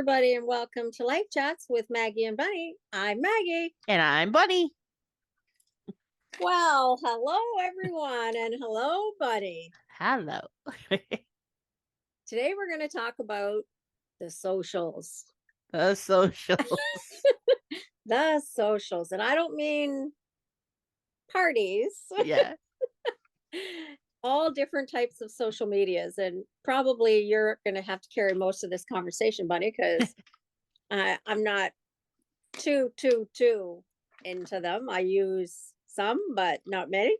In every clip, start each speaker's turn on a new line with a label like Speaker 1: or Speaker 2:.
Speaker 1: everybody, and welcome to Life Chats with Maggie and Bunny. I'm Maggie.
Speaker 2: And I'm Bunny.
Speaker 1: Well, hello, everyone, and hello, Bunny.
Speaker 2: Hello.
Speaker 1: Today, we're going to talk about the socials.
Speaker 2: The socials.
Speaker 1: The socials. And I don't mean parties.
Speaker 2: Yeah.
Speaker 1: All different types of social medias. And probably you're going to have to carry most of this conversation, Bunny, because I'm not too into them. I use some, but not many.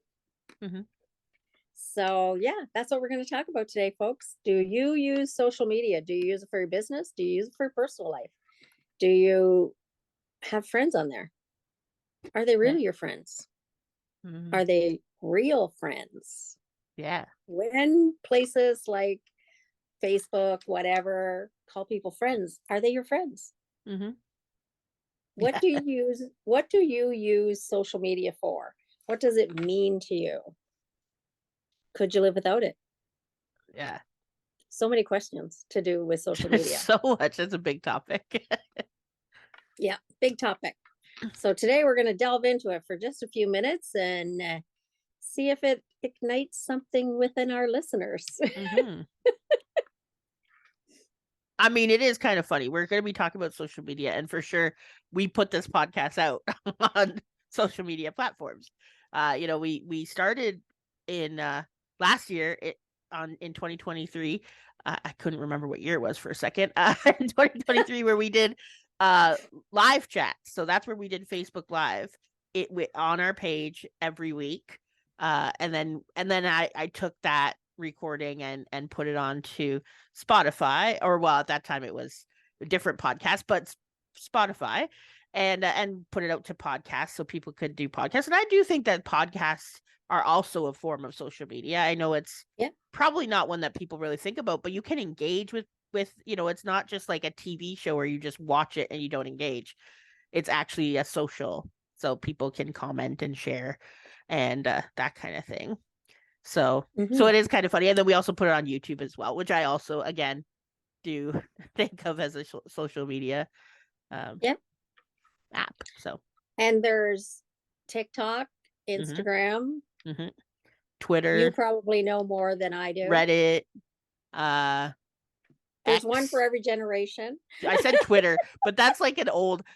Speaker 2: Mm-hmm.
Speaker 1: So yeah, that's what we're going to talk about today, folks. Do you use social media? Do you use it for your business? Do you use it for your personal life? Do you have friends on there? Are they really your friends?
Speaker 2: Mm-hmm.
Speaker 1: Are they real friends?
Speaker 2: Yeah.
Speaker 1: When places like Facebook, whatever, call people friends, are they your friends?
Speaker 2: Mm-hmm.
Speaker 1: What do you use social media for? What does it mean to you? Could you live without it?
Speaker 2: Yeah.
Speaker 1: So many questions to do with social media.
Speaker 2: So much. It's a big topic.
Speaker 1: Yeah, big topic. So today we're going to delve into it for just a few minutes and see if it ignites something within our listeners.
Speaker 2: Mm-hmm. I mean, it is kind of funny. We're going to be talking about social media, and for sure, we put this podcast out on social media platforms. We started in last year in 2023. I couldn't remember what year it was for a second. In 2023, where we did live chat. So that's where we did Facebook Live. It went on our page every week, and then I took that recording and put it on to Spotify, or well, at that time it was a different podcast, but Spotify, and put it out to podcasts so people could do podcasts. And I do think that podcasts are also a form of social media. I know it's probably not one that people really think about, but you can engage with it's not just like a TV show where you just watch it and you don't engage. It's actually a social, so people can comment and share and that kind of thing. So it is kind of funny. And then we also put it on YouTube as well, which I also, again, do think of as a social media app. So,
Speaker 1: and there's TikTok, Instagram,
Speaker 2: Twitter.
Speaker 1: You probably know more than I do.
Speaker 2: Reddit.
Speaker 1: There's one for every generation.
Speaker 2: I said Twitter, but that's like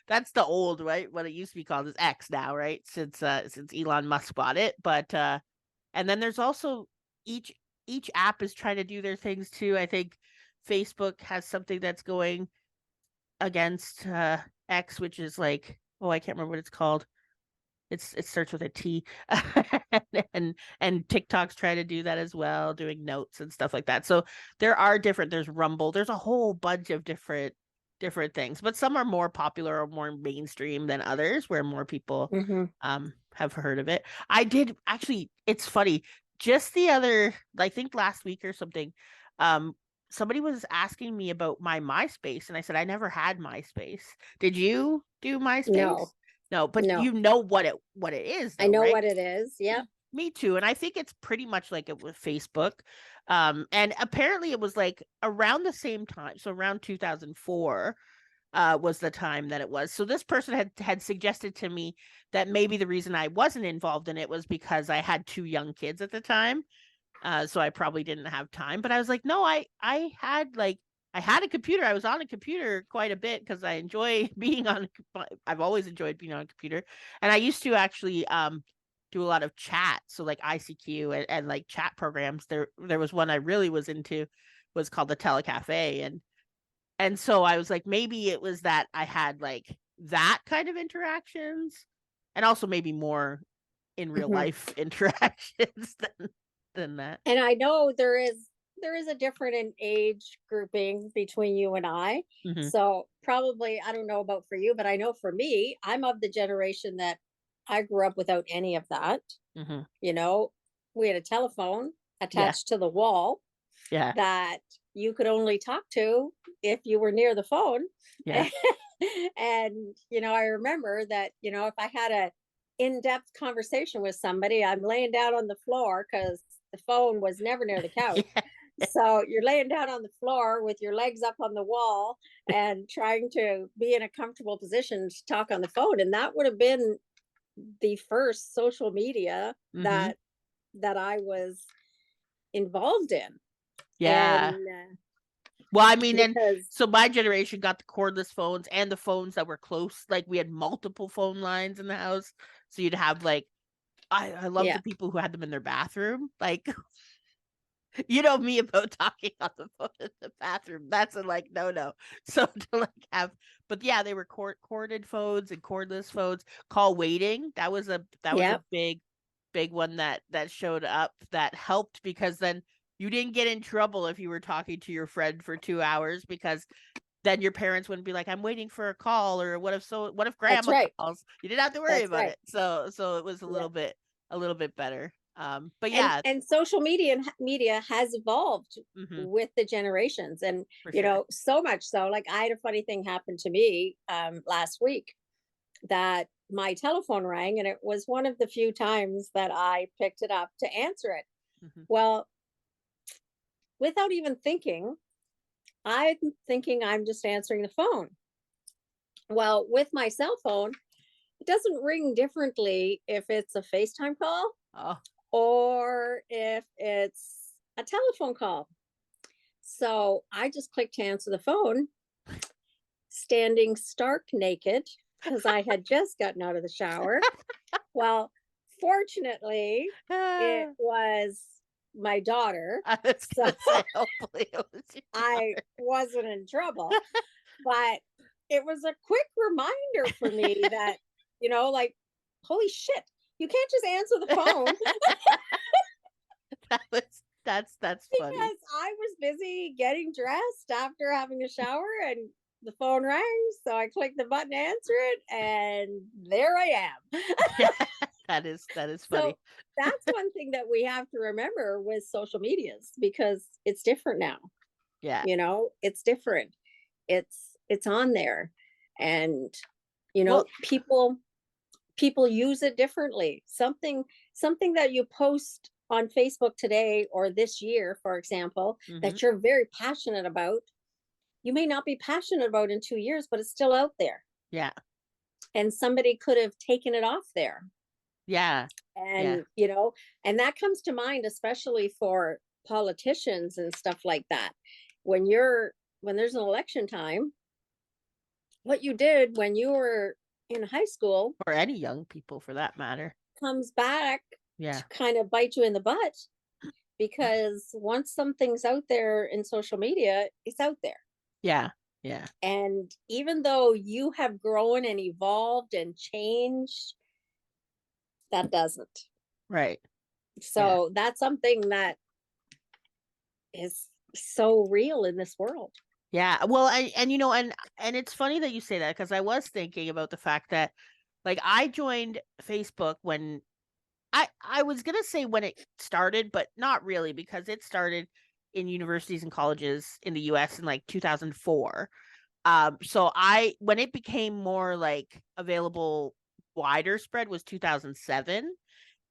Speaker 2: that's the old, right? What it used to be called is X now, right? Since Elon Musk bought it. But and then there's also each app is trying to do their things too. I think Facebook has something that's going against X, which is like, I can't remember what it's called. It starts with a T. and TikTok's trying to do that as well, doing notes and stuff like that. So there's Rumble, there's a whole bunch of different things, but some are more popular or more mainstream than others, where more people have heard of it. I did actually, it's funny, just the other, I think last week or something, somebody was asking me about my MySpace, and I said I never had MySpace. Did you do MySpace? No, but you know what it is, though,
Speaker 1: I know
Speaker 2: right?
Speaker 1: what it is. Yeah.
Speaker 2: Me too. And I think it's pretty much like it with Facebook. And apparently it was like around the same time. So around 2004 was the time that it was. So this person had suggested to me that maybe the reason I wasn't involved in it was because I had 2 young kids at the time. So I probably didn't have time. But I was like, no, I had a computer. I was on a computer quite a bit because I enjoy being on. I've always enjoyed being on a computer, and I used to actually do a lot of chat. So like ICQ and like chat programs. There was one I really was into, was called the Telecafe, and so I was like, maybe it was that I had like that kind of interactions, and also maybe more in real life interactions than that.
Speaker 1: And I know there is a different in age grouping between you and I. So probably, I don't know about for you, but I know for me, I'm of the generation that I grew up without any of that. You know, we had a telephone attached to the wall that you could only talk to if you were near the phone. And, I remember that, if I had a in-depth conversation with somebody, I'm laying down on the floor because the phone was never near the couch. So you're laying down on the floor with your legs up on the wall and trying to be in a comfortable position to talk on the phone. And that would have been the first social media
Speaker 2: Mm-hmm.
Speaker 1: that I was involved in.
Speaker 2: Yeah.
Speaker 1: And
Speaker 2: Well, I mean, and
Speaker 1: because
Speaker 2: so my generation got the cordless phones and the phones that were close. Like we had multiple phone lines in the house. So you'd have like, I love
Speaker 1: yeah,
Speaker 2: the people who had them in their bathroom. Like, you know me about talking on the phone in the bathroom. That's a like no. So to like have, but yeah, they were corded phones and cordless phones. Call waiting. That was a
Speaker 1: yeah,
Speaker 2: big one that showed up that helped because then you didn't get in trouble if you were talking to your friend for 2 hours because then your parents wouldn't be like, I'm waiting for a call, or what if
Speaker 1: that's
Speaker 2: grandma
Speaker 1: right.
Speaker 2: calls? You didn't have to worry
Speaker 1: That's
Speaker 2: about
Speaker 1: right.
Speaker 2: it. So it was a
Speaker 1: Yeah.
Speaker 2: little bit better. But
Speaker 1: and
Speaker 2: yeah,
Speaker 1: and social media has evolved
Speaker 2: hmm
Speaker 1: with the generations, and
Speaker 2: for sure.
Speaker 1: so much so, like, I had a funny thing happen to me last week, that my telephone rang, and it was one of the few times that I picked it up to answer it.
Speaker 2: Hmm.
Speaker 1: Well, without even thinking, I'm thinking I'm just answering the phone. Well, with my cell phone, it doesn't ring differently if it's a FaceTime call
Speaker 2: Oh,
Speaker 1: or if it's a telephone call. So I just clicked to answer the phone, standing stark naked because I had just gotten out of the shower. Well, fortunately, it
Speaker 2: I
Speaker 1: was my daughter.
Speaker 2: was
Speaker 1: So
Speaker 2: gonna say, hopefully it was your
Speaker 1: I
Speaker 2: daughter.
Speaker 1: wasn't in trouble. But it was a quick reminder for me that, like, holy shit, you can't just answer the phone.
Speaker 2: That's funny.
Speaker 1: Because I was busy getting dressed after having a shower, and the phone rang. So I clicked the button to answer it, and there I am.
Speaker 2: Yeah, that is
Speaker 1: So
Speaker 2: funny.
Speaker 1: that's one thing that we have to remember with social medias, because it's different now.
Speaker 2: Yeah.
Speaker 1: It's different. It's on there. And
Speaker 2: Well,
Speaker 1: people use it differently. Something that you post on Facebook today or this year, for example,
Speaker 2: hmm
Speaker 1: that you're very passionate about, you may not be passionate about in 2 years, but it's still out there.
Speaker 2: yeah.
Speaker 1: And somebody could have taken it off there.
Speaker 2: Yeah. Yeah.
Speaker 1: And, and that comes to mind, especially for politicians and stuff like that. When there's an election time, what you did when you were in high school
Speaker 2: Or any young people for that matter.
Speaker 1: comes back
Speaker 2: Yeah.
Speaker 1: to kind of bite you in the butt, because once something's out there in social media, it's out there.
Speaker 2: Yeah. Yeah.
Speaker 1: And even though you have grown and evolved and changed, that doesn't.
Speaker 2: Right. Yeah.
Speaker 1: So that's something that is so real in this world.
Speaker 2: Yeah. Well, and it's funny that you say that because I was thinking about the fact that like I joined Facebook when I was gonna say when it started, but not really because it started in universities and colleges in the US in like 2004. So I when it became more like available wider spread was 2007,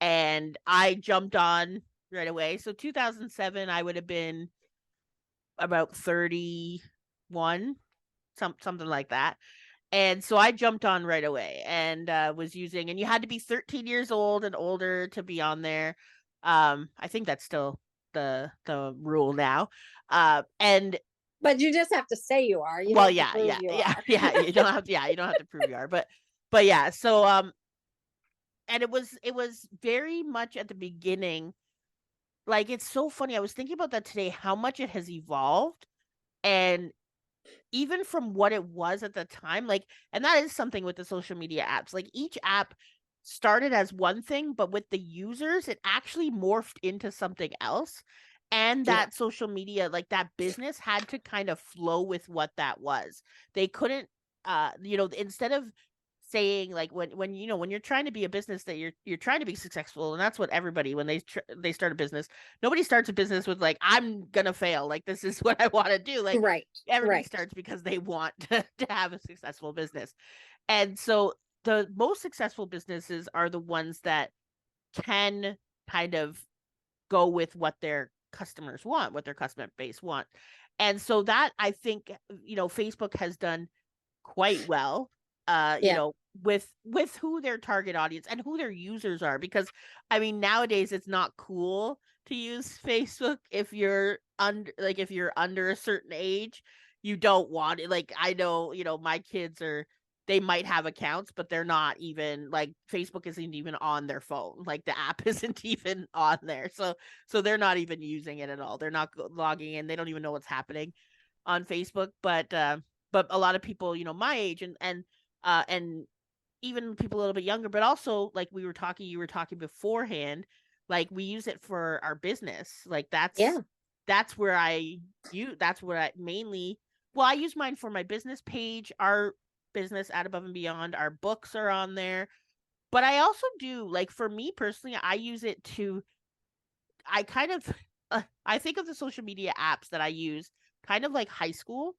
Speaker 2: and I jumped on right away. So 2007 I would have been about 31, something like that. And so I jumped on right away and was using, and you had to be 13 years old and older to be on there. I think that's still the rule now. And
Speaker 1: But you just have to say you are. You don't
Speaker 2: well,
Speaker 1: have to
Speaker 2: yeah,
Speaker 1: prove
Speaker 2: yeah,
Speaker 1: you
Speaker 2: yeah,
Speaker 1: are.
Speaker 2: yeah. You don't have to prove you are, but yeah. So and it was very much at the beginning. Like it's so funny. I was thinking about that today, how much it has evolved, and even from what it was at the time, like, and that is something with the social media apps. Like each app started as one thing, but with the users, it actually morphed into something else. And
Speaker 1: Yeah.
Speaker 2: that social media, like that business had to kind of flow with what that was. They couldn't instead of saying like when you're trying to be a business that you're trying to be successful, and that's what everybody when they start a business, nobody starts a business with like I'm gonna fail, like this is what I want to do. Like
Speaker 1: Right.
Speaker 2: everybody
Speaker 1: Right.
Speaker 2: starts because they want to have a successful business. And so the most successful businesses are the ones that can kind of go with what they're customers want, what their customer base want. And so that, I think, Facebook has done quite well,
Speaker 1: Yeah.
Speaker 2: with who their target audience and who their users are. Because I mean, nowadays it's not cool to use Facebook if you're under a certain age. You don't want it. Like, I know, my kids they might have accounts, but they're not even, like, Facebook isn't even on their phone. Like, the app isn't even on there. So they're not even using it at all. They're not logging in. They don't even know what's happening on Facebook. But a lot of people, my age and even people a little bit younger, but also, like, you were talking beforehand, like, we use it for our business. Like,
Speaker 1: Yeah.
Speaker 2: that's where that's what I mainly, well, I use mine for my business page, our business at Above and Beyond. Our books are on there. But I also do, like, for me personally, I use it to, I kind of, I think of the social media apps that I use kind of like high school.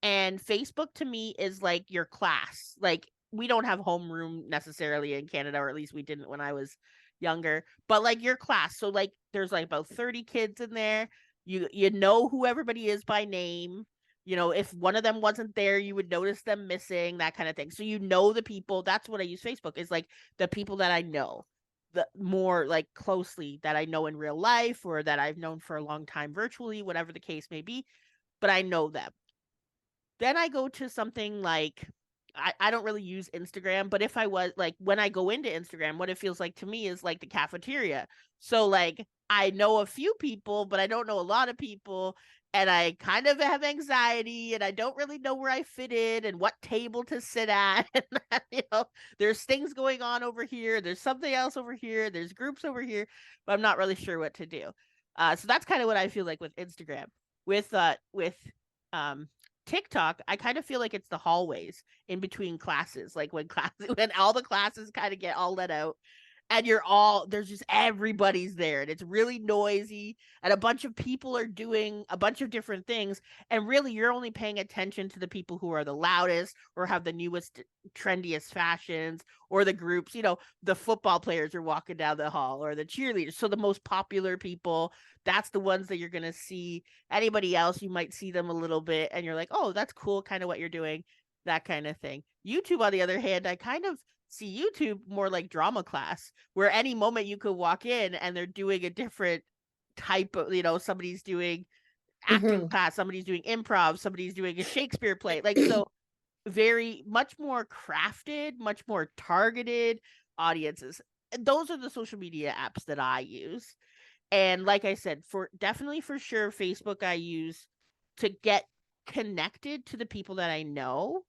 Speaker 2: And Facebook to me is like your class. Like, we don't have homeroom necessarily in Canada, or at least we didn't when I was younger, but like your class. So, like, there's like about 30 kids in there. You know who everybody is by name. If one of them wasn't there, you would notice them missing, that kind of thing. So the people. That's what I use Facebook, is like the people that I know, the more like closely, that I know in real life, or that I've known for a long time virtually, whatever the case may be, but I know them. Then I go to something like, I don't really use Instagram, but if I was, like, when I go into Instagram, what it feels like to me is like the cafeteria. So, like, I know a few people, but I don't know a lot of people. And I kind of have anxiety, and I don't really know where I fit in and what table to sit at. And, there's things going on over here. There's something else over here. There's groups over here, but I'm not really sure what to do. So that's kind of what I feel like with Instagram. With um, TikTok, I kind of feel like it's the hallways in between classes, like when when all the classes kind of get all let out, and there's just everybody's there, and it's really noisy, and a bunch of people are doing a bunch of different things, and really you're only paying attention to the people who are the loudest or have the newest, trendiest fashions, or the groups. The football players are walking down the hall, or the cheerleaders. So the most popular people, that's the ones that you're going to see. Anybody else, you might see them a little bit, and you're like, oh, that's cool, kind of what you're doing, that kind of thing. YouTube, on the other hand, I kind of see YouTube more like drama class, where any moment you could walk in and they're doing a different type of, somebody's doing acting
Speaker 1: Hmm.
Speaker 2: class, somebody's doing improv, somebody's doing a Shakespeare play. Like, so very much more crafted, much more targeted audiences. Those are the social media apps that I use. And like I said, definitely for sure, Facebook I use to get connected to the people that I know.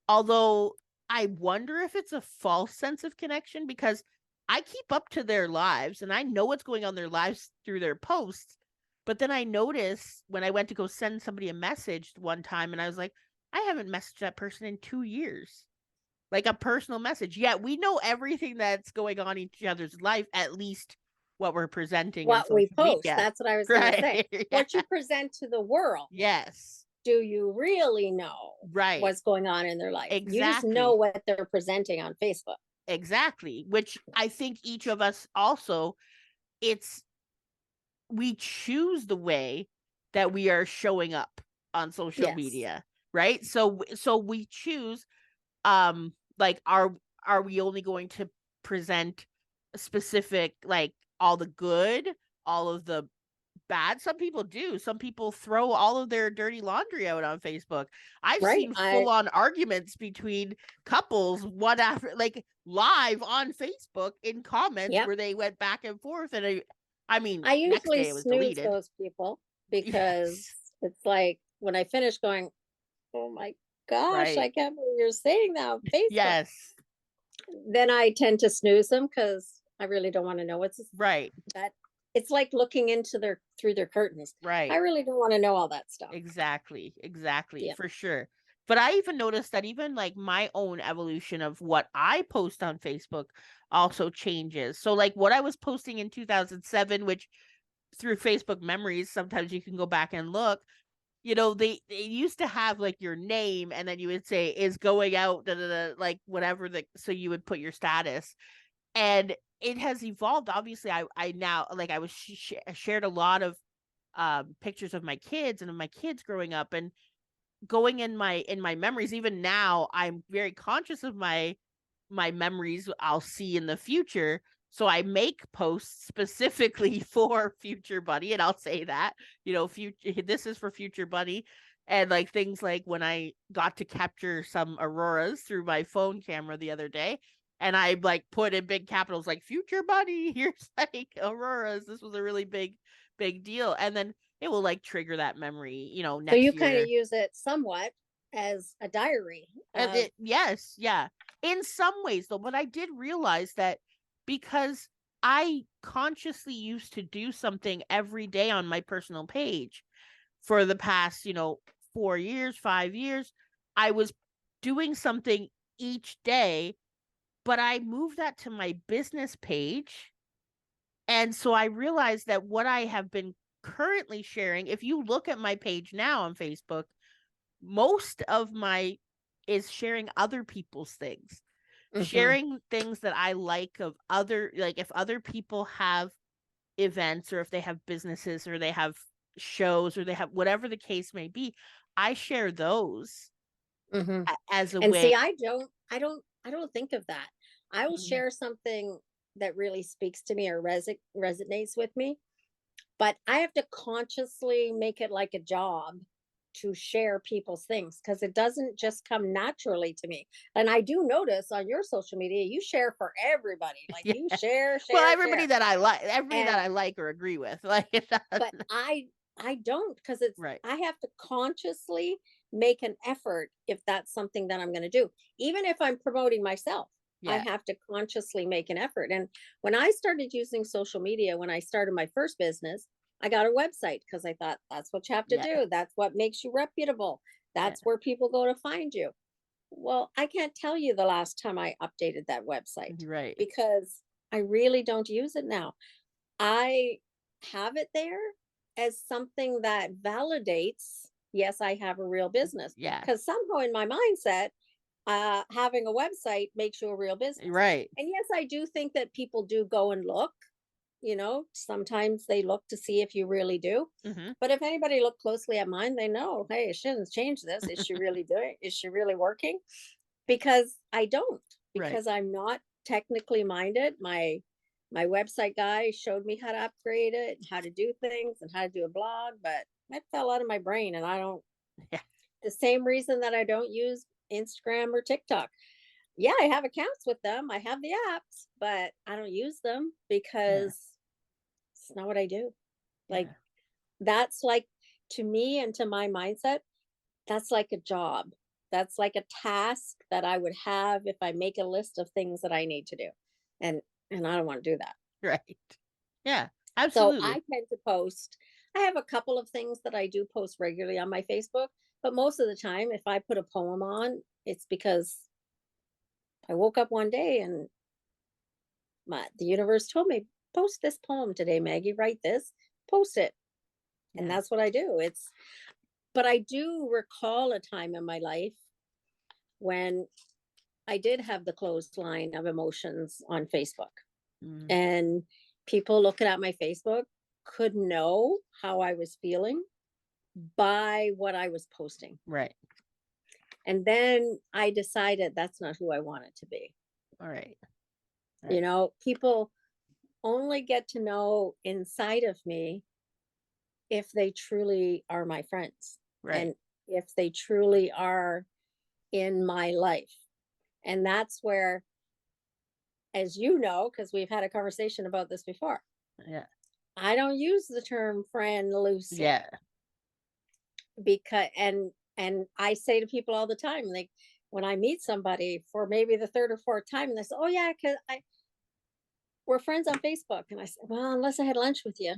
Speaker 2: Although I wonder if it's a false sense of connection, because I keep up to their lives and I know what's going on in their lives through their posts. But then I noticed when I went to go send somebody a message one time, and I was like, I haven't messaged that person in 2 years. Like, a personal message. Yet we know everything that's going on in each other's life, at least what we're presenting in
Speaker 1: What we
Speaker 2: social
Speaker 1: post,
Speaker 2: media.
Speaker 1: that's what I was going to say.
Speaker 2: Right. Yeah.
Speaker 1: What you present to the world,
Speaker 2: Yes.
Speaker 1: do you really know
Speaker 2: Right.
Speaker 1: what's going on in their life? You just know
Speaker 2: Exactly.
Speaker 1: what they're presenting on Facebook.
Speaker 2: Exactly. Which I think each of us also, it's, we choose the way that we are showing up on social
Speaker 1: Yes.
Speaker 2: media, right? So we choose, like, are we only going to present a specific, like, all the good, all of the bad? Some people do. Some people throw all of their dirty laundry out on Facebook. I've
Speaker 1: Right.
Speaker 2: seen full on arguments between couples, one after, like, live on Facebook in comments,
Speaker 1: Yep.
Speaker 2: where they went back and forth. And I mean,
Speaker 1: I
Speaker 2: next
Speaker 1: usually
Speaker 2: day it was
Speaker 1: snooze
Speaker 2: deleted.
Speaker 1: those people because
Speaker 2: Yes.
Speaker 1: it's like when I finish going, oh my gosh,
Speaker 2: Right.
Speaker 1: I can't believe you're saying that on Facebook.
Speaker 2: Yes.
Speaker 1: Then I tend to snooze them because I really don't want to know what's
Speaker 2: Right.
Speaker 1: that. It's like looking into their through their curtains. I
Speaker 2: Right.
Speaker 1: really don't want to know all that stuff.
Speaker 2: Exactly. Exactly.
Speaker 1: Yeah.
Speaker 2: For sure. But I even noticed that even, like, my own evolution of what I post on Facebook also changes. So, like, what I was posting in 2007, which through Facebook memories, sometimes you can go back and look, they used to have, like, your name, and then you would say is going out, da, da, da, like, whatever, so you would put your status. And it has evolved. Obviously, I now, like, I was shared a lot of pictures of my kids and of my kids growing up, and going in my memories. Even now, I'm very conscious of my memories I'll see in the future. So I make posts specifically for future Bunny, and I'll say that, future, this is for future Bunny. And like things like when I got to capture some auroras through my phone camera the other day, and I like put in big capitals like future Bunny, here's like auroras. This was a really big deal. And then it will like trigger that memory,
Speaker 1: So
Speaker 2: next
Speaker 1: you kind of
Speaker 2: year.
Speaker 1: use it somewhat as a diary of,
Speaker 2: Yes, yeah. In some ways, though, but I did realize that because I consciously used to do something every day on my personal page for the past, 4 years, 5 years, I was doing something each day, but I moved that to my business page. And so I realized that what I have been currently sharing, if you look at my page now on Facebook, most of my is sharing other people's things, sharing things that I like of other, like if other people have events or if they have businesses or they have shows or they have whatever the case may be, I share those as a
Speaker 1: and
Speaker 2: way.
Speaker 1: see, I don't think of that. I will
Speaker 2: Mhm.
Speaker 1: share something that really speaks to me or resonates with me, but I have to consciously make it like a job to share people's things because it doesn't just come naturally to me. And I do notice on your social media, you share for everybody. Like
Speaker 2: Yeah.
Speaker 1: you share,
Speaker 2: Well,
Speaker 1: share, share.
Speaker 2: everybody that
Speaker 1: And
Speaker 2: I like or agree with, like
Speaker 1: but I don't, because it's
Speaker 2: right.
Speaker 1: I have to consciously make an effort if that's something that I'm going to do. Even if I'm promoting myself, I
Speaker 2: Yeah.
Speaker 1: have to consciously make an effort. And when I started using social media, when I started my first business, I got a website because I thought that's what you have to
Speaker 2: Yeah.
Speaker 1: do. That's what makes you reputable.
Speaker 2: Yeah.
Speaker 1: That's where people go to find you. Well, I can't tell you the last time I updated that website
Speaker 2: Right.
Speaker 1: because I really don't use it now. I have it there as something that validates, yes, I have a real business.
Speaker 2: Yeah.
Speaker 1: Because somehow in my mindset, having a website makes you a real business.
Speaker 2: Right.
Speaker 1: And yes, I do think that people do go and look, sometimes they look to see if you really do.
Speaker 2: Hmm.
Speaker 1: But if anybody looked closely at mine, they know, hey, she didn't change this. Is she really doing? Is she really working? Because I don't,
Speaker 2: Right.
Speaker 1: because I'm not technically minded. My website guy showed me how to upgrade it, how to do things and how to do a blog, but that fell out of my brain and I don't.
Speaker 2: Yeah.
Speaker 1: The same reason that I don't use Instagram or TikTok. Yeah, I have accounts with them. I have the apps, but I don't use them
Speaker 2: Yeah.
Speaker 1: because it's not what I do. Like
Speaker 2: Yeah.
Speaker 1: that's like, to me and to my mindset, that's like a job. That's like a task that I would have if I make a list of things that I need to do. And and I don't want to do that.
Speaker 2: Right. Yeah.
Speaker 1: So
Speaker 2: Absolutely.
Speaker 1: I tend to post. I have a couple of things that I do post regularly on my Facebook, but most of the time if I put a poem on, it's because I woke up one day and the universe told me, post this poem today, Maggie, write this, post it. And
Speaker 2: Yeah.
Speaker 1: that's what I do. But I do recall a time in my life when I did have the clothesline of emotions on Facebook.
Speaker 2: Mm.
Speaker 1: And people looking at my Facebook could know how I was feeling by what I was posting.
Speaker 2: Right.
Speaker 1: And then I decided that's not who I wanted to be.
Speaker 2: All right. Right.
Speaker 1: People only get to know inside of me if they truly are my friends
Speaker 2: Right.
Speaker 1: and if they truly are in my life. And that's where, as you know, because we've had a conversation about this before,
Speaker 2: Yeah.
Speaker 1: I don't use the term friend loosely
Speaker 2: Yeah.
Speaker 1: because and I say to people all the time, like when I meet somebody for maybe the third or fourth time, and they say, "Oh yeah, because I we're friends on Facebook," and I say, "Well, unless I had lunch with you,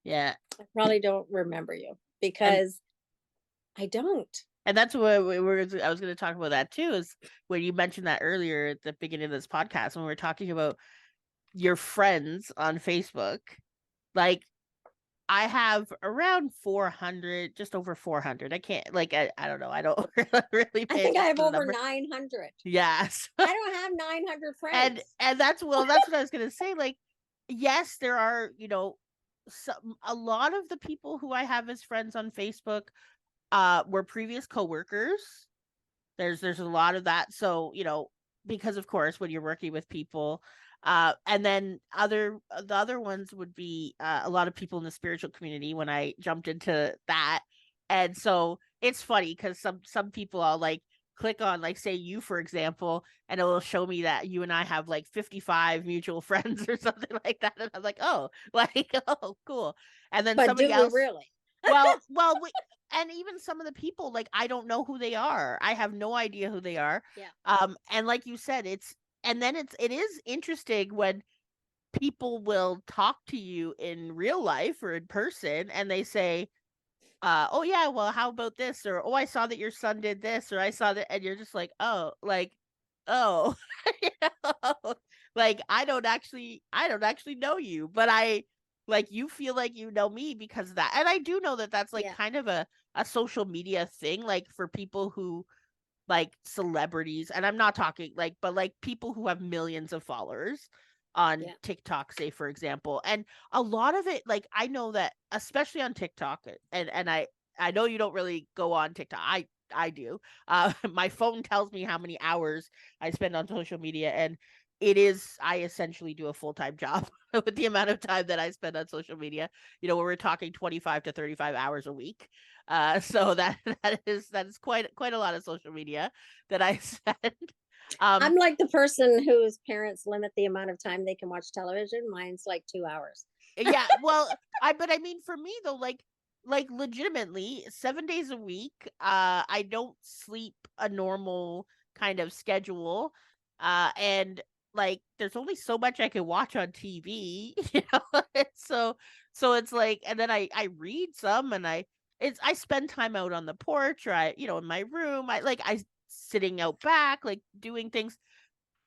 Speaker 2: Yeah.
Speaker 1: I probably don't remember you
Speaker 2: And
Speaker 1: because I don't."
Speaker 2: that's what I was going to talk about that too, is when you mentioned that earlier at the beginning of this podcast when we were talking about your friends on Facebook. Like I have around 400, just over 400. I can't, like, I don't know. I don't really
Speaker 1: I
Speaker 2: pay
Speaker 1: think I
Speaker 2: attention
Speaker 1: have
Speaker 2: to the
Speaker 1: over
Speaker 2: number.
Speaker 1: 900.
Speaker 2: Yes.
Speaker 1: I don't have 900
Speaker 2: and
Speaker 1: friends.
Speaker 2: that's, well, that's what I was going to say. Like, yes, there are, a lot of the people who I have as friends on Facebook were previous coworkers. There's a lot of that. So, because of course when you're working with people, and then the other ones would be a lot of people in the spiritual community when I jumped into that. And so it's funny because some people I'll like click on, like say you for example, and it will show me that you and I have like 55 mutual friends or something like that, and I'm like, oh, like, oh, cool. And then
Speaker 1: But
Speaker 2: somebody
Speaker 1: do we
Speaker 2: else,
Speaker 1: really?
Speaker 2: and even some of the people, like, I don't know who they are. I have no idea who they are.
Speaker 1: Yeah.
Speaker 2: And like you said, it is interesting when people will talk to you in real life or in person and they say, oh yeah, well, how about this? Or, oh, I saw that your son did this, or I saw that, and you're just like, oh, like, oh, you know? Like, I don't actually know you, but you feel like you know me because of that. And I do know that that's like
Speaker 1: Yeah.
Speaker 2: kind of a social media thing, like for people who like celebrities, and I'm not talking like, but like people who have millions of followers on
Speaker 1: Yeah.
Speaker 2: TikTok, say for example. And a lot of it, like I know that especially on TikTok, and I know you don't really go on TikTok. I do. My phone tells me how many hours I spend on social media, and I essentially do a full-time job with the amount of time that I spend on social media. We're talking 25 to 35 hours a week. So that is quite a lot of social media that I spend. Um,
Speaker 1: I'm like the person whose parents limit the amount of time they can watch television. Mine's like 2 hours.
Speaker 2: yeah, well, but I mean, for me though, like legitimately, 7 days a week, I don't sleep a normal kind of schedule, and like there's only so much I can watch on TV, so it's like, and then I read some, and I spend time out on the porch, or in my room, I sitting out back, like doing things.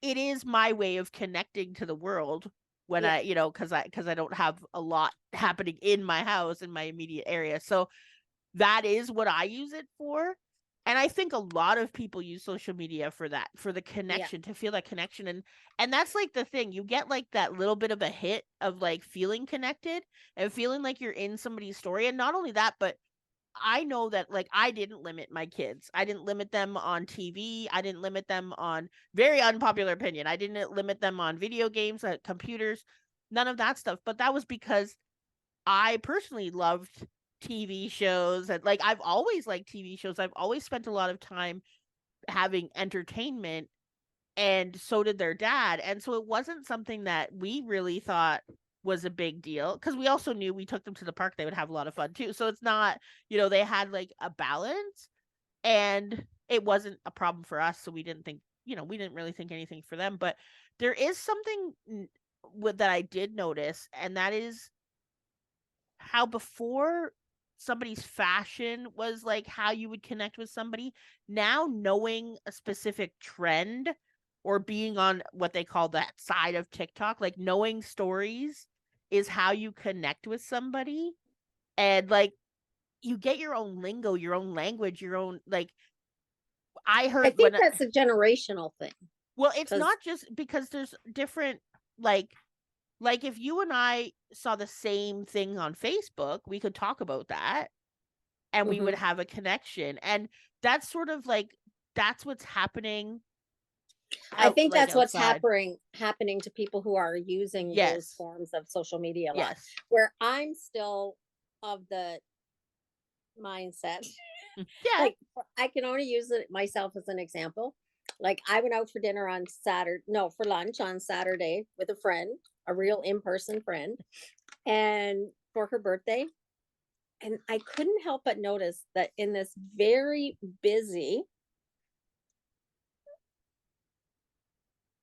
Speaker 2: It is my way of connecting to the world when
Speaker 1: Yeah.
Speaker 2: because I don't have a lot happening in my house, in my immediate area. So that is what I use it for. And I think a lot of people use social media for that, for the
Speaker 1: Yeah.
Speaker 2: connection, to feel that connection. And that's like the thing. You get like that little bit of a hit of like feeling connected and feeling like you're in somebody's story. And not only that, but I know that like I didn't limit my kids. I didn't limit them on TV. I didn't limit them on, very unpopular opinion, I didn't limit them on video games, computers, none of that stuff. But that was because I personally loved TV shows, and like I've always liked TV shows. I've always spent a lot of time having entertainment, and so did their dad. And so it wasn't something that we really thought was a big deal, because we also knew we took them to the park, they would have a lot of fun too. So it's not, they had like a balance, and it wasn't a problem for us. So we didn't think, we didn't really think anything for them. But there is something that I did notice, and that is how before somebody's fashion was like how you would connect with somebody. Now knowing a specific trend, or being on what they call that side of TikTok, like knowing stories, is how you connect with somebody. And like you get your own lingo, your own language, your own, like, I
Speaker 1: I
Speaker 2: heard
Speaker 1: think that's a generational thing
Speaker 2: well, it's
Speaker 1: because
Speaker 2: not just because there's different, like if you and I saw the same thing on Facebook, we could talk about that and we would have a connection. And that's sort of like, that's what's happening
Speaker 1: I think that's what's
Speaker 2: outside.
Speaker 1: happening to people who are using those
Speaker 2: Yes.
Speaker 1: forms of social media a lot.
Speaker 2: Yes.
Speaker 1: Where I'm still of the mindset,
Speaker 2: Yeah.
Speaker 1: like I can only use it myself as an example. Like I went out for dinner on Saturday, no, for lunch on Saturday with a friend, a real in-person friend, and for her birthday. And I couldn't help but notice that in this very busy,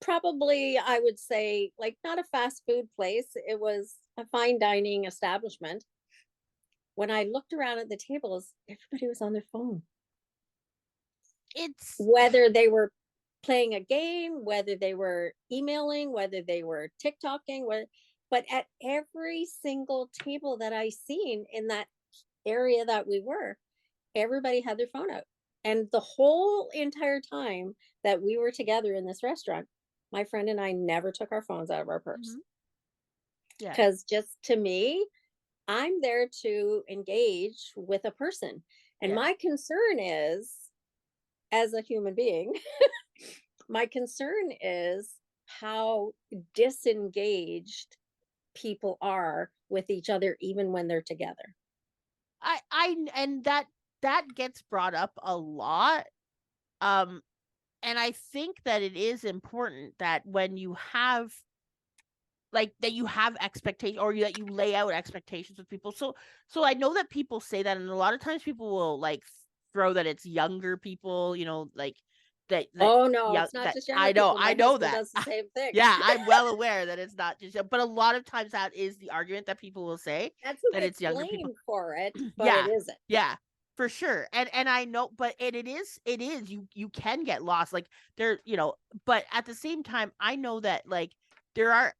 Speaker 1: probably I would say like not a fast food place, it was a fine dining establishment. When I looked around at the tables, everybody was on their phone.
Speaker 2: It's
Speaker 1: Whether they were playing a game, whether they were emailing, whether they were TikToking, but at every single table that I seen in that area that we were, everybody had their phone out. And the whole entire time that we were together in this restaurant, my friend and I never took our phones out of our purse.
Speaker 2: mhm. Yeah.
Speaker 1: Because just to me, I'm there to engage with a person. And
Speaker 2: Yeah.
Speaker 1: my concern is, as a human being, my concern is how disengaged people are with each other, even when they're together.
Speaker 2: And that gets brought up a lot. Um, and I think that it is important that when you have like that you have expectations or that you lay out expectations with people. So I know that people say that, and a lot of times people will like throw that it's younger people, like that
Speaker 1: Oh no,
Speaker 2: young
Speaker 1: it's not
Speaker 2: that
Speaker 1: just younger
Speaker 2: I know
Speaker 1: people.
Speaker 2: I
Speaker 1: My
Speaker 2: know
Speaker 1: husband
Speaker 2: that.
Speaker 1: does the same thing.
Speaker 2: Yeah, I'm well aware that it's not just, but a lot of times that is the argument that people will say,
Speaker 1: That's who
Speaker 2: that
Speaker 1: gets
Speaker 2: it's younger people.
Speaker 1: blamed for it, but it
Speaker 2: Yeah,
Speaker 1: isn't.
Speaker 2: yeah, for sure. And I know, but it is you can get lost, like there, but at the same time, I know that like there are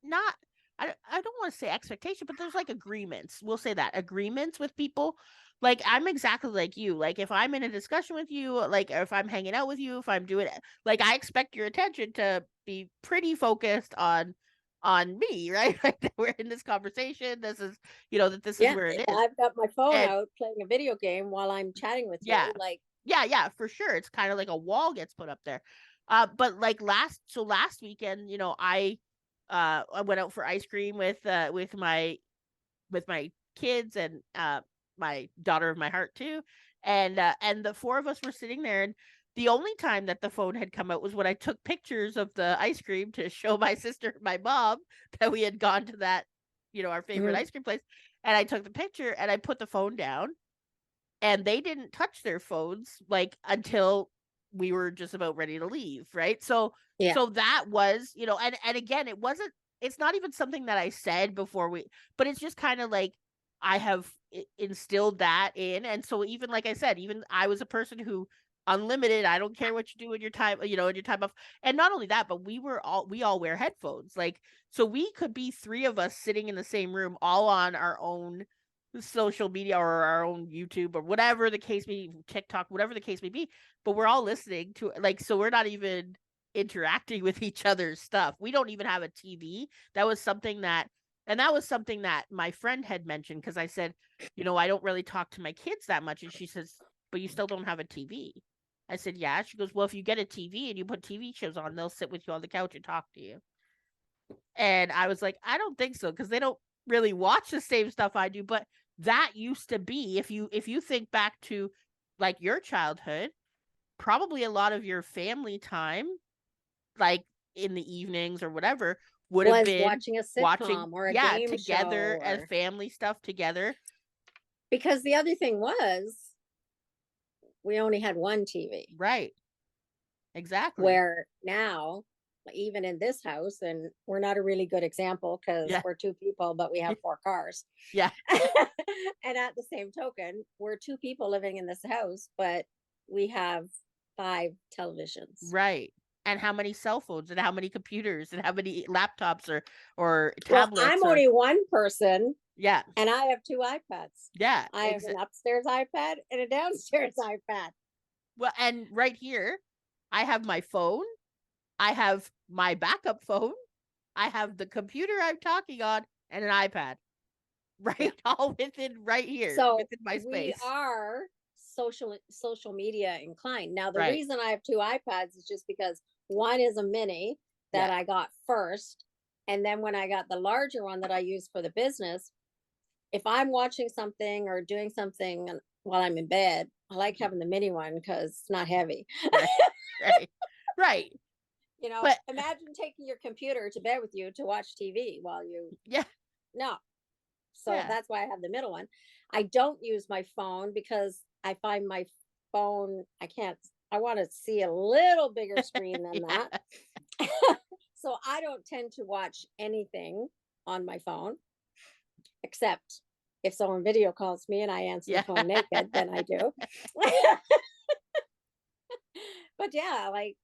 Speaker 2: not I don't want to say expectation, but there's like agreements. We'll say that agreements with people. Like I'm exactly like you. Like if I'm in a discussion with you, like if I'm hanging out with you, if I'm doing it, like I expect your attention to be pretty focused on me, right? Like that we're in this conversation. This is, that this is
Speaker 1: Yeah,
Speaker 2: where it
Speaker 1: if
Speaker 2: is.
Speaker 1: I've got my phone
Speaker 2: And
Speaker 1: out playing a video game while I'm chatting with
Speaker 2: yeah,
Speaker 1: you, like,
Speaker 2: yeah, for sure. It's kind of like a wall gets put up there. But like last weekend, I went out for ice cream with my kids and my daughter of my heart too. And the four of us were sitting there, and the only time that the phone had come out was when I took pictures of the ice cream to show my sister and my mom that we had gone to that, our favorite
Speaker 1: mhm.
Speaker 2: ice cream place. And I took the picture and I put the phone down, and they didn't touch their phones like until we were just about ready to leave, right? so
Speaker 1: Yeah.
Speaker 2: so that was, and again, it's not even something that I said before but it's just kind of like I have instilled that in. And so even like I said, even I was a person who unlimited, I don't care what you do in your time, in your time off. And not only that, but we all wear headphones, like, so we could be three of us sitting in the same room, all on our own social media or our own YouTube or whatever the case may be, TikTok, whatever the case may be, but we're all listening to, like, so we're not even interacting with each other's stuff. We don't even have a TV. That was something that my friend had mentioned, because I said, I don't really talk to my kids that much. And she says, but you still don't have a TV. I said, yeah. She goes, well, if you get a TV and you put TV shows on, they'll sit with you on the couch and talk to you. And I was like, I don't think so, because they don't really watch the same stuff I do. But that used to be, if you think back to like your childhood, probably a lot of your family time, like in the evenings or whatever, would have
Speaker 1: Was
Speaker 2: been
Speaker 1: watching a
Speaker 2: watching,
Speaker 1: sitcom or a
Speaker 2: yeah,
Speaker 1: game
Speaker 2: together
Speaker 1: show,
Speaker 2: as
Speaker 1: or
Speaker 2: family stuff together.
Speaker 1: because the other thing was we only had one TV.
Speaker 2: Right. Exactly.
Speaker 1: Where now, even in this house, and we're not a really good example because
Speaker 2: Yeah.
Speaker 1: we're two people, but we have four cars.
Speaker 2: Yeah.
Speaker 1: And at the same token, we're two people living in this house, but we have five televisions.
Speaker 2: Right. And how many cell phones and how many computers and how many laptops or
Speaker 1: Well,
Speaker 2: tablets
Speaker 1: I'm
Speaker 2: or
Speaker 1: only one person
Speaker 2: yeah.
Speaker 1: and I have two iPads.
Speaker 2: Yeah.
Speaker 1: I have an upstairs iPad and a downstairs iPad.
Speaker 2: Well, and right here, I have my phone, I have my backup phone, I have the computer I'm talking on, and an iPad. Right,
Speaker 1: Yeah.
Speaker 2: all within right here,
Speaker 1: So
Speaker 2: within my
Speaker 1: we
Speaker 2: space.
Speaker 1: are social media inclined. Now, the
Speaker 2: Right.
Speaker 1: reason I have two iPads is just because one is a mini that
Speaker 2: Yeah.
Speaker 1: I got first. And then when I got the larger one that I use for the business, if I'm watching something or doing something while I'm in bed, I like having the mini one because it's not heavy.
Speaker 2: Right. Right. Right. But
Speaker 1: Imagine taking your computer to bed with you to watch TV while you,
Speaker 2: yeah.
Speaker 1: no. So
Speaker 2: Yeah.
Speaker 1: that's why I have the middle one. I don't use my phone because I find my phone, I want to see a little bigger screen than
Speaker 2: Yeah.
Speaker 1: that. So I don't tend to watch anything on my phone, except if someone video calls me and I answer the
Speaker 2: Yeah.
Speaker 1: phone naked, then I do. But yeah, like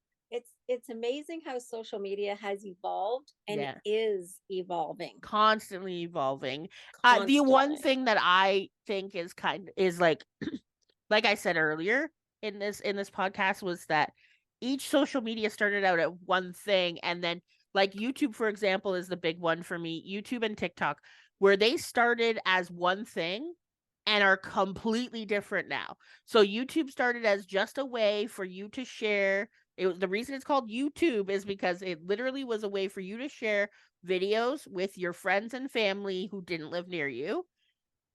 Speaker 1: it's amazing how social media has evolved and
Speaker 2: Yeah.
Speaker 1: is evolving
Speaker 2: Constantly evolving. The one
Speaker 1: constantly.
Speaker 2: thing that I think is like I said earlier in this podcast, was that each social media started out at one thing, and then like YouTube, for example, is the big one for me. YouTube and TikTok. where they started as one thing and are completely different now. So YouTube started as just a way for you to share. The reason it's called YouTube is because it literally was a way for you to share videos with your friends and family who didn't live near you.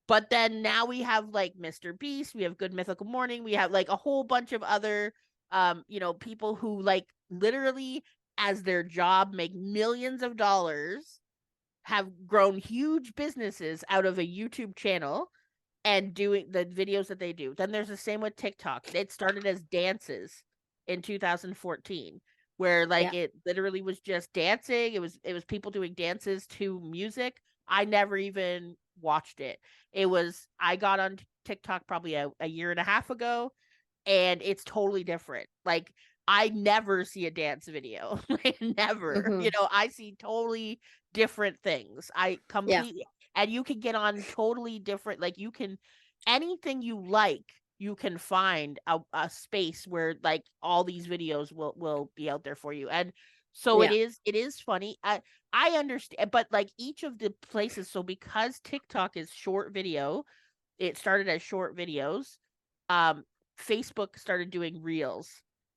Speaker 2: But then now we have like Mr. Beast, we have Good Mythical Morning, we have like a whole bunch of other people who like literally as their job make millions of dollars, have grown huge businesses out of a YouTube channel and doing the videos that they do. Then there's the same with TikTok. It started as dances in 2014 where like it literally was just dancing. It was people doing dances to music. I never even watched it. I got on TikTok probably a year and a half ago, and it's totally different. Like I never see a dance video. Like never.
Speaker 1: Mm-hmm.
Speaker 2: I see totally different things. I completely and you can get on totally different, like you can anything you like, you can find a space where like all these videos will be out there for you. And so it is funny. I understand, but like each of the places, so because TikTok is short video, it started as short videos. Facebook started doing reels.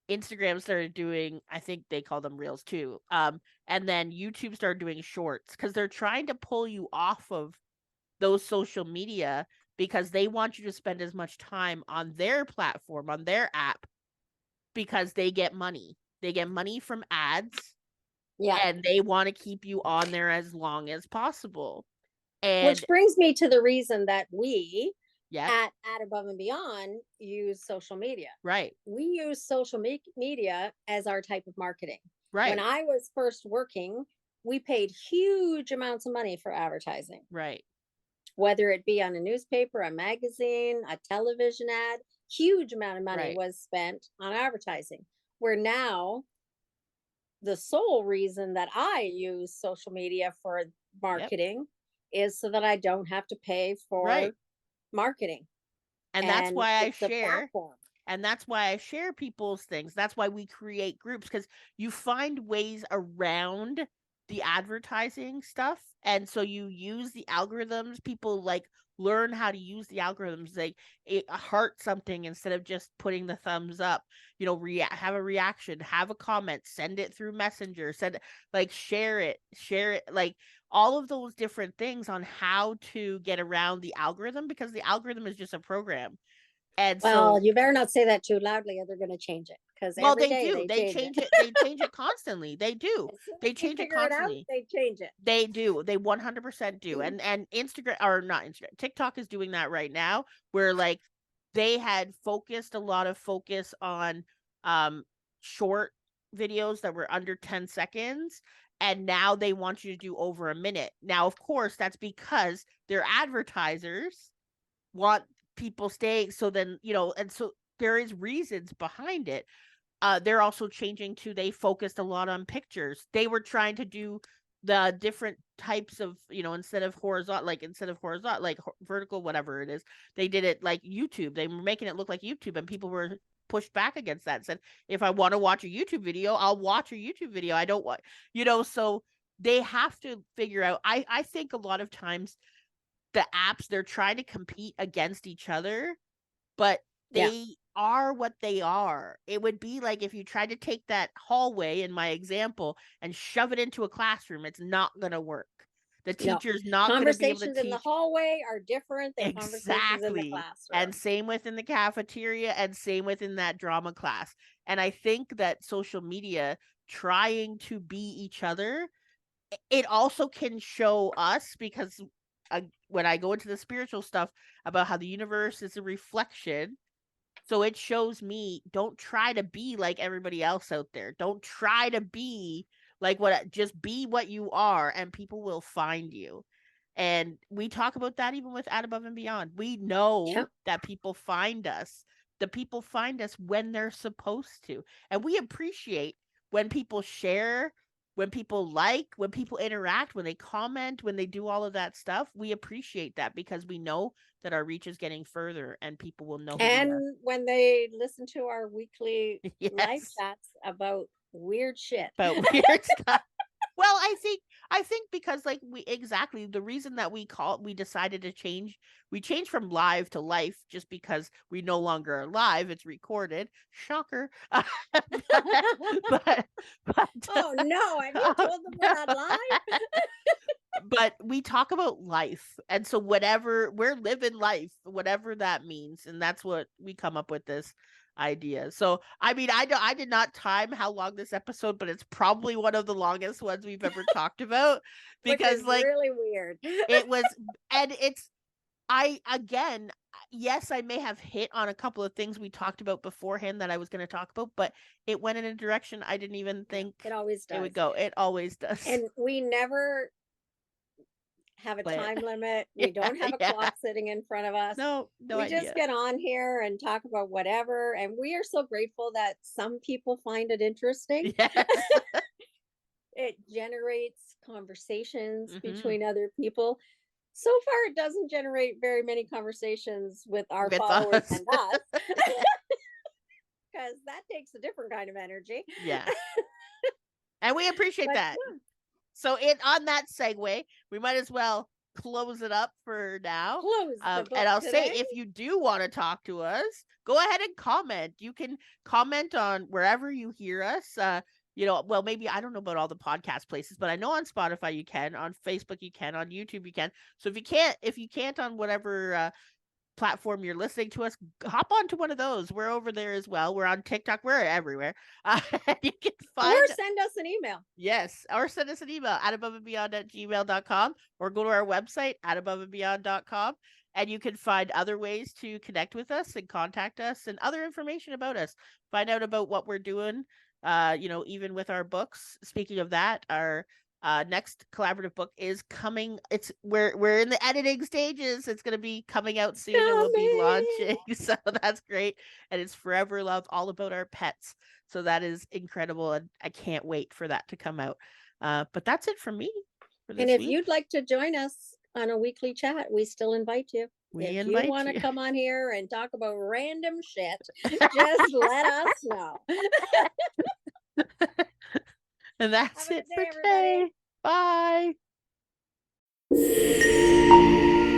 Speaker 2: Instagram started doing, I think they call them reels too. And then YouTube started doing shorts because they're trying to pull you off of those social media because they want you to spend as much time on their platform, on their app, because they get money. They get money from ads.
Speaker 1: Yeah.
Speaker 2: And they want to keep you on there as long as possible. And
Speaker 1: which brings me to the reason that we
Speaker 2: yeah,
Speaker 1: at Above and Beyond use social media.
Speaker 2: right.
Speaker 1: We use social media as our type of marketing.
Speaker 2: Right.
Speaker 1: When I was first working, we paid huge amounts of money for advertising.
Speaker 2: Right.
Speaker 1: Whether it be on a newspaper, a magazine, a television ad, huge amount of money was spent on advertising. Where now the sole reason that I use social media for marketing is so that I don't have to pay for marketing.
Speaker 2: And that's why I share.
Speaker 1: Platform.
Speaker 2: And that's why I share people's things. That's why we create groups, because you find ways around the advertising stuff. And so you use the algorithms. People like learn how to use the algorithms. Like heart something instead of just putting the thumbs up, have a reaction, have a comment, send it through Messenger, share it, like all of those different things on how to get around the algorithm, because the algorithm is just a program. And
Speaker 1: well, you better not say that too loudly, or they're going to change it. Because every day
Speaker 2: do.
Speaker 1: They change it.
Speaker 2: They change it constantly. They do. They change it constantly.
Speaker 1: They change it.
Speaker 2: They do. They 100% do. And Instagram, or not Instagram, TikTok is doing that right now, where like they had focused a lot of focus on short videos that were under 10 seconds. And now they want you to do over a minute. Now, of course, that's because their advertisers want people staying. So then, and so there is reasons behind it. They're also changing to, they focused a lot on pictures. They were trying to do the different types of, instead of horizontal, like vertical, whatever it is, they did it like YouTube. They were making it look like YouTube, and people were pushed back against that and said, if I want to watch a YouTube video, I'll watch a YouTube video. I don't want, so they have to figure out, I think a lot of times the apps, they're trying to compete against each other, but they are what they are. It would be like if you tried to take that hallway in my example and shove it into a classroom, it's not going to work. The teacher's not going to be able to teach.
Speaker 1: Conversations in the hallway are different than conversations in the classroom.
Speaker 2: And same within the cafeteria, and same within that drama class. And I think that social media trying to be each other, it also can show us, because when I go into the spiritual stuff about how the universe is a reflection, so it shows me, don't try to be like everybody else out there. Don't try to be like just be what you are, and people will find you. And we talk about that even with At Above and Beyond. We know that people find us. The people find us when they're supposed to. And we appreciate when people share, when people like, when people interact, when they comment, when they do all of that stuff. We appreciate that because we know that our reach is getting further and people will know.
Speaker 1: And when they listen to our weekly live chats about weird shit.
Speaker 2: About weird stuff. Well, I think because like the reason that we decided to change, we changed from live to life just because we no longer are live. It's recorded. Shocker. but
Speaker 1: Oh no, have you told them we're not live?
Speaker 2: but we talk about life, and so whatever, we're living life, whatever that means, and that's what we come up with this idea. So I mean, I did not time how long this episode, but it's probably one of the longest ones we've ever talked about,
Speaker 1: Which
Speaker 2: because
Speaker 1: is
Speaker 2: like
Speaker 1: really weird.
Speaker 2: it was, and it's, again, yes, I may have hit on a couple of things we talked about beforehand that I was going to talk about, but it went in a direction I didn't even think
Speaker 1: It always
Speaker 2: it would
Speaker 1: does.
Speaker 2: go. It always does.
Speaker 1: And we never have a
Speaker 2: Play it.
Speaker 1: time limit. We don't have a clock sitting in front of us.
Speaker 2: No
Speaker 1: We
Speaker 2: idea.
Speaker 1: just get on here and talk about whatever. And we are so grateful that some people find it interesting.
Speaker 2: Yes.
Speaker 1: It generates conversations
Speaker 2: Mhm.
Speaker 1: between other people. So far, it doesn't generate very many conversations with our
Speaker 2: With
Speaker 1: followers
Speaker 2: us.
Speaker 1: and us. Because that takes a different kind of energy.
Speaker 2: Yeah. And we appreciate
Speaker 1: But
Speaker 2: that.
Speaker 1: yeah,
Speaker 2: So on that segue, we might as well close it up for now.
Speaker 1: close the book
Speaker 2: And I'll
Speaker 1: today.
Speaker 2: say, if you do want to talk to us, go ahead and comment. You can comment on wherever you hear us. Well, maybe I don't know about all the podcast places, but I know on Spotify you can, on Facebook you can, on YouTube you can. So if you can't on whatever platform you're listening to us, hop onto one of those. We're over there as well. We're on TikTok. We're everywhere. You can find,
Speaker 1: or send us an email.
Speaker 2: Yes, or send us an email at aboveandbeyond@gmail.com, or go to our website at aboveandbeyond.com, and you can find other ways to connect with us and contact us and other information about us. Find out about what we're doing, even with our books. Speaking of that, our next collaborative book is coming. We're in the editing stages. It's going to be coming out soon, and we'll be launching. So that's great. And it's Forever Love, all about our pets. So that is incredible, and I can't wait for that to come out. But that's it from me for this
Speaker 1: And if
Speaker 2: week.
Speaker 1: you'd like to join us on a weekly chat, we still invite you. If you want to come on here and talk about random shit, just let us know.
Speaker 2: And that's
Speaker 1: Have a
Speaker 2: it
Speaker 1: good
Speaker 2: for
Speaker 1: day,
Speaker 2: today. Bye.